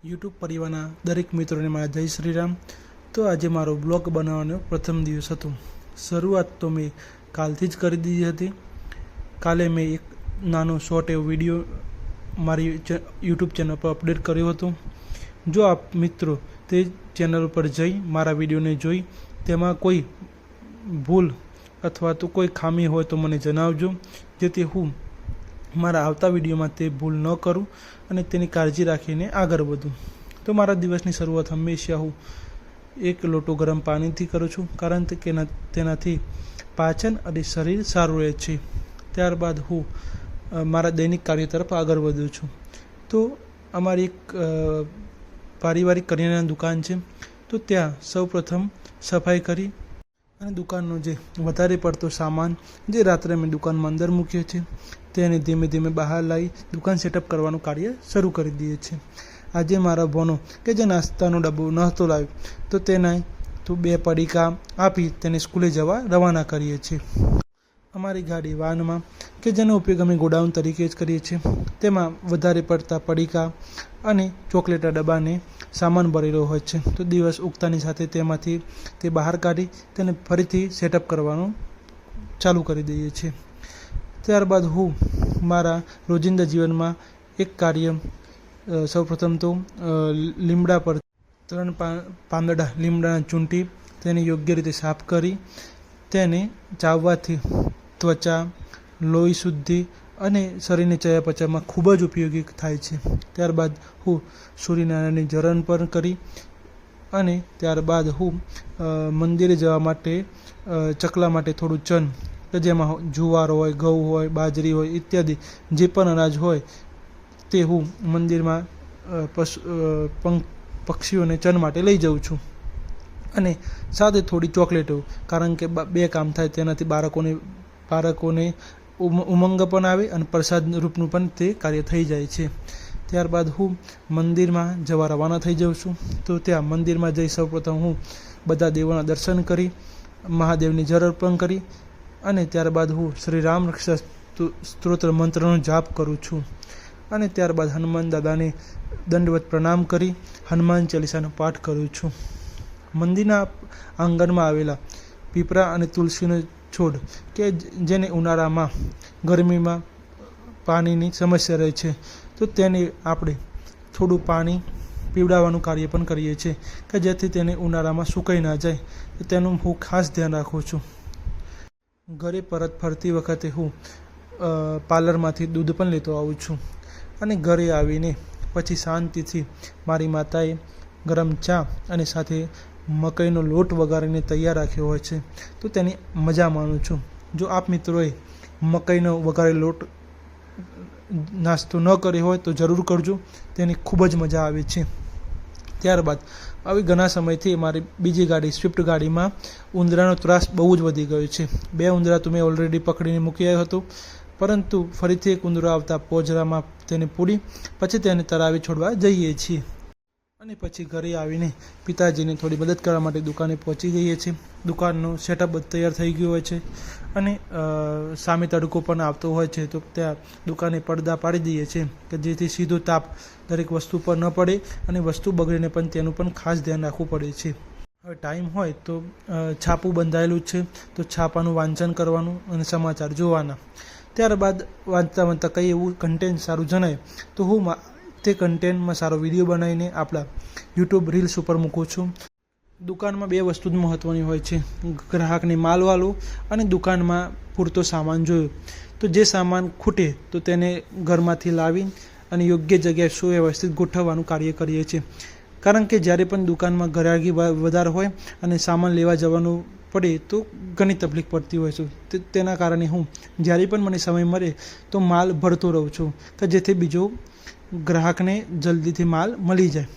YouTube પરિવારના દરેક મિત્રોને મારા જય શ્રી રામ. તો આજે મારો બ્લોગ બનાવવાનો પ્રથમ દિવસ હતો. શરૂઆત તો મેં કાલથી જ કરી દીધી હતી. કાલે મેં એક નાનો શોર્ટ એવો વિડીયો મારી યુટ્યુબ ચેનલ પર અપડેટ કર્યો હતો. જો આપ મિત્રો તે ચેનલ પર જઈ મારા વિડીયોને જોઈ તેમાં કોઈ ભૂલ અથવા તો કોઈ ખામી હોય તો મને જણાવજો, જેથી હું મારા આવતા વિડીયોમાં તે ભૂલ ન કરું અને તેની કાળજી રાખીને આગળ વધું. તો મારા દિવસની શરૂઆત હંમેશા હું એક લોટો ગરમ પાણીથી કરું છું, કારણ કે તેનાથી પાચન અને શરીર સારું રહે છે. ત્યારબાદ હું મારા દૈનિક કાર્ય તરફ આગળ વધું છું. તો અમારી એક પારિવારિક કરિયાણાની દુકાન છે, તો ત્યાં સૌપ્રથમ સફાઈ કરી અને દુકાનનો જે વધારે પડતો સામાન જે રાત્રે અમે દુકાનમાં અંદર મૂક્યો છે તેને ધીમે ધીમે બહાર લાવી દુકાન સેટઅપ કરવાનું કાર્ય શરૂ કરી દઈએ છીએ. આજે મારા બોનો કે જે નાસ્તાનો ડબ્બો નહોતો લાવ્યો તો તેને તો 2 પડીકા આપી તેને સ્કૂલે જવા રવાના કરીએ છીએ. અમારી ગાડી વાનમાં કે જેનો ઉપયોગ અમે ગોડાઉન તરીકે જ કરીએ છીએ, તેમાં વધારે પડતા પડીકા અને ચોકલેટના ડબ્બાને સામાન ભરેલો હોય છે. તો દિવસ ઉગતાની સાથે તેમાંથી તે બહાર કાઢી તેને ફરીથી સેટઅપ કરવાનું ચાલુ કરી દઈએ છીએ. ત્યારબાદ હું મારા રોજિંદા જીવનમાં એક કાર્ય સૌપ્રથમ તો લીમડા પર 3 પાંદડા લીમડાના ચૂંટી તેને યોગ્ય રીતે સાફ કરી તેને ચાવવાથી ત્વચા, લોહી શુદ્ધિ અને શરીરને ચયાપચયમાં ખૂબ જ ઉપયોગી થાય છે. ત્યારબાદ હું સૂર્યનારાયણની જરણ પણ કરી અને ત્યારબાદ હું મંદિરે જવા માટે ચકલા માટે થોડું ચન કે જેમાં જુવાર હોય, ઘઉં હોય, બાજરી હોય ઇત્યાદિ જે પણ અનાજ હોય તે હું મંદિરમાં પક્ષીઓને ચન માટે લઈ જાઉં છું. અને સાથે થોડી ચોકલેટો, કારણ કે 2 કામ થાય તેનાથી બાળકોને ઉમંગ પણ આવે અને પ્રસાદ રૂપનું પણ તે કાર્ય થઈ જાય છે. ત્યારબાદ હું મંદિરમાં જવા રવાના થઈ જાઉં છું. તો ત્યાં મંદિરમાં જઈ સૌપ્રથમ હું બધા દેવોના દર્શન કરી મહાદેવની જરણ પણ કરી અને ત્યારબાદ હું શ્રી રામ રક્ષા સ્તોત્ર મંત્રનો જાપ કરું છું. અને ત્યારબાદ હનુમાન દાદાને દંડવત પ્રણામ કરી હનુમાન ચાલીસાનો પાઠ કરું છું. મંદિરના આંગણમાં આવેલા પીપળા અને તુલસીનો છોડ કે જેને ઉનાળામાં ગરમીમાં પાણીની સમસ્યા રહે છે, તો તેને આપણે થોડું પાણી પીવડાવવાનું કાર્ય પણ કરીએ છીએ કે જેથી તેને ઉનાળામાં સુકાઈ ના જાય. તો તેનું હું ખાસ ધ્યાન રાખું છું. ઘરે પરત ફરતી વખતે હું પાર્લરમાંથી દૂધ પણ લેતો આવું છું. અને ઘરે આવીને પછી શાંતિથી મારી માતાએ ગરમ ચા અને સાથે મકાઈનો લોટ વઘારીને તૈયાર રાખ્યો હોય છે, તો તેની મજા માણું છું. જો આપ મિત્રોએ મકાઈનો વઘારેલો લોટ નાસ્તો ન કર્યો હોય તો જરૂર કરજો, તેની ખૂબ જ મજા આવે છે. ત્યારબાદ આવી ઘણા સમયથી મારી બીજી ગાડી સ્વિફ્ટ ગાડીમાં ઉંદરાનો ત્રાસ બહુ જ વધી ગયો છે. 2 ઉંદરા તો મેં ઓલરેડી પકડીને મૂકી આવ્યો હતો, પરંતુ ફરીથી એક ઉંદરો આવતા પોજરામાં તેને પૂરી પછી તેને તરાવી છોડવા જઈએ છીએ. અને પછી ઘરે આવીને પિતાજીને થોડી મદદ કરવા માટે દુકાને પહોંચી જઈએ છીએ. દુકાનનો સેટઅપ તૈયાર થઈ ગયો હોય છે અને સામે તડકો પણ આવતો હોય છે, તો ત્યાં દુકાને પડદા પાડી દઈએ છીએ કે જેથી સીધો તાપ દરેક વસ્તુ પર ન પડે અને વસ્તુ બગડીને પણ તેનું પણ ખાસ ધ્યાન રાખવું પડે છે. હવે ટાઈમ હોય તો છાપું બંધાયેલું છે, તો છાપાનું વાંચન કરવાનું અને સમાચાર જોવાના. ત્યારબાદ વાંચતા કંઈ એવું કન્ટેન્ટ સારું જણાય તો હું તે કન્ટેન્ટમાં સારો વિડીયો બનાવીને આપણા યુટ્યુબ રીલ્સ ઉપર મૂકું છું. દુકાનમાં 2 વસ્તુ જ મહત્ત્વની હોય છે, ગ્રાહકને માલ વાળો અને દુકાનમાં પૂરતો સામાન જોયો. તો જે સામાન ખૂટે તો તેને ઘરમાંથી લાવી અને યોગ્ય જગ્યાએ સુવ્યવસ્થિત ગોઠવવાનું કાર્ય કરીએ છીએ. કારણ કે જ્યારે પણ દુકાનમાં ગ્રાહકી વધારે હોય અને સામાન લેવા જવાનું પડે તો ઘણી તકલીફ પડતી હોય છે. તેના કારણે હું જ્યારે પણ મને સમય મળે તો માલ ભરતો રહું છું કે જેથી બીજો ગ્રાહકને જલ્દીથી માલ મળી જાય.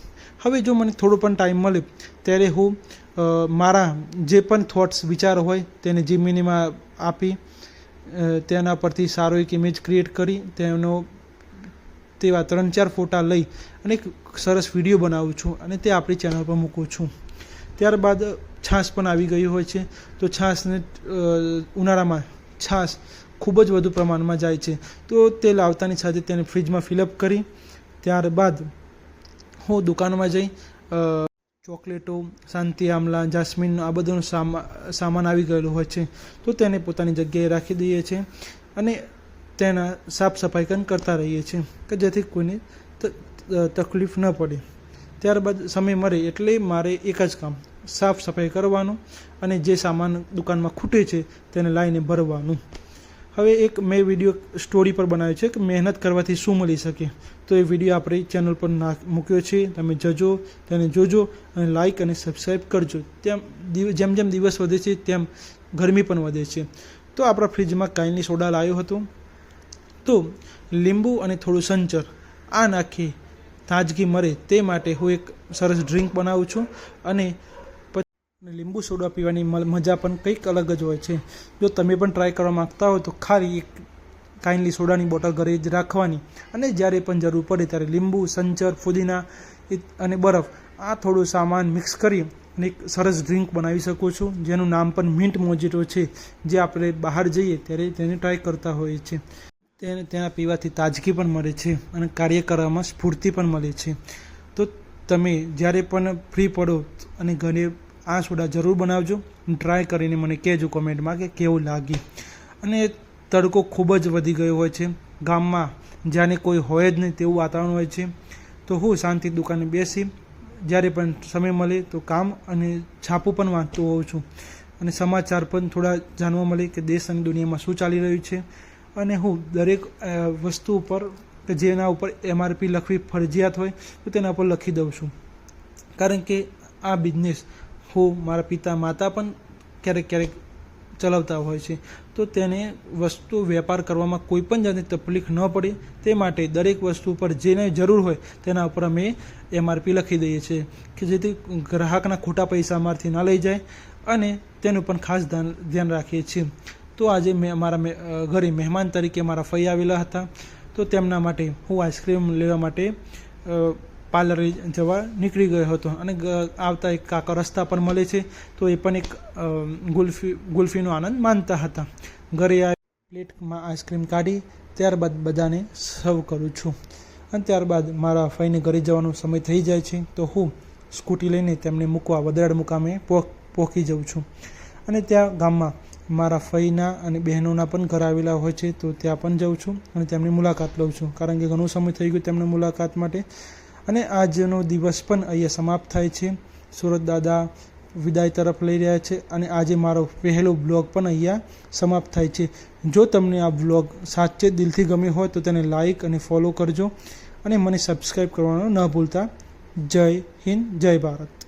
હવે જો મને થોડો પણ ટાઈમ મળે ત્યારે હું મારા જે પણ થોટ્સ વિચારો હોય તેને જીમિનીમાં આપી તેના પરથી સારો એક ઇમેજ ક્રિએટ કરી તેવા 3-4 ફોટા લઈ અને એક સરસ વિડીયો બનાવું છું અને તે આપણી ચેનલ પર મૂકું છું. ત્યારબાદ છાશ પણ આવી ગઈ હોય છે, તો છાશને ઉનાળામાં છાશ ખૂબ જ વધુ પ્રમાણમાં જાય છે, તો તે લાવતાની સાથે તેને ફ્રીજમાં ફિલઅપ કરી ત્યારબાદ હું દુકાનમાં જઈ ચોકલેટો, શાંતિ આમલા, જાસ્મીન આ બધું સામાન આવી ગયેલું હોય છે, તો તેને પોતાની જગ્યાએ રાખી દઈએ છીએ અને તેના સાફ સફાઈ પણ કરતા રહીએ છીએ કે જેથી કોઈને તકલીફ ન પડે. ત્યારબાદ સમય મળે એટલે મારે એક જ કામ સાફ સફાઈ કરવાનું અને જે સામાન દુકાનમાં ખૂટે છે તેને લાવીને ભરવાનું. હવે એક મેં વિડીયો સ્ટોરી પર બનાવ્યો છે કે મહેનત કરવાથી શું મળી શકે, તો એ વિડીયો આપણી ચેનલ પર મૂક્યો છે, તમે તેને જોજો અને લાઇક અને સબસ્ક્રાઈબ કરજો. જેમ જેમ દિવસ વધે છે તેમ ગરમી પણ વધે છે. તો આપણા ફ્રીજમાં કાયલી સોડા લાવ્યો હતો, તો લીંબુ અને થોડું સંચર આ નાખી તાજગી મળે તે માટે હું એક સરસ ડ્રિંક બનાવું છું અને લીંબુ સોડા પીવાની મજા પણ કંઈક અલગ જ હોય છે. જો તમે પણ ટ્રાય કરવા માગતા હો તો ખાલી એક કાઇન્ડલી સોડાની બોટલ ઘરે જ રાખવાની અને જ્યારે પણ જરૂર પડે ત્યારે લીંબુ, સંચર, ફુદીના અને બરફ આ થોડું સામાન મિક્સ કરી અને એક સરસ ડ્રિંક બનાવી શકો છો, જેનું નામ પણ મિન્ટ મોજીટો છે, જે આપણે બહાર જઈએ ત્યારે તેને ટ્રાય કરતા હોઈએ છીએ. તેના પીવાથી તાજગી પણ મળે છે અને કાર્ય કરવામાં સ્ફૂર્તિ પણ મળે છે. તો તમે જ્યારે પણ ફ્રી પડો અને ઘરે આ સોડા જરૂર બનાવજો, ટ્રાય કરીને મને કહેજો કોમેન્ટમાં કે કેવું લાગી. અને તડકો ખૂબ જ વધી ગયો હોય છે, ગામમાં જ્યાંને કોઈ હોય જ નહીં તેવું વાતાવરણ હોય છે, તો હું શાંતિ દુકાને બેસી જ્યારે પણ સમય મળે તો કામ અને છાપું પણ વાંચતો હોઉં છું અને સમાચાર પણ થોડા જાણવા મળે કે દેશ અને દુનિયામાં શું ચાલી રહ્યું છે. અને હું દરેક વસ્તુ ઉપર કે જેના ઉપર MRP લખવી ફરજિયાત હોય તો તેના પર લખી દઉં છું, કારણ કે આ બિઝનેસ હું મારા પિતા માતા પણ ક્યારેક ક્યારેક ચલાવતા હોય છે, તો તેને વસ્તુ વેપાર કરવામાં કોઈ પણ જાતની તકલીફ ન પડે તે માટે દરેક વસ્તુ પર જેને જરૂર હોય તેના ઉપર અમે MRP લખી દઈએ છીએ કે જેથી ગ્રાહકના ખોટા પૈસા અમારાથી ના લઈ જાય અને તેનું પણ ખાસ ધ્યાન રાખીએ છીએ. તો આજે મારા ઘરે મહેમાન તરીકે મારા ફઈ આવેલા હતા, તો તેમના માટે હું આઈસ્ક્રીમ લેવા માટે પાર્લરે જવા નીકળી ગયો હતો અને આવતા એક કાકા રસ્તા પર મળે છે, તો એ પણ એક ગુલ્ફીનો આનંદ માનતા હતા. ઘરે આવી પ્લેટમાં આઈસ્ક્રીમ કાઢી ત્યારબાદ બધાને સર્વ કરું છું અને ત્યારબાદ મારા ફઈને ઘરે જવાનો સમય થઈ જાય છે, તો હું સ્કૂટી લઈને તેમને મૂકવા વદરાડ મુકામે પહોંચી જાઉં છું. અને ત્યાં ગામમાં મારા ફઈના અને બહેનોના પણ ઘર આવેલા હોય છે, તો ત્યાં પણ જાઉં છું અને તેમની મુલાકાત લઉં છું, કારણ કે ઘણો સમય થઈ ગયો તેમની મુલાકાત માટે. અને આજનો દિવસ પણ અહીંયા સમાપ્ત થાય છે. સુરત દાદા વિદાય તરફ લઈ રહ્યા છે અને આજે મારો પહેલો બ્લોગ પણ અહીંયા સમાપ્ત થાય છે. જો તમને આ બ્લોગ સાચે દિલથી ગમ્યો હોય તો તેને લાઇક અને ફોલો કરજો અને મને સબસ્ક્રાઈબ કરવાનું ન ભૂલતા. જય હિન્દ, જય ભારત.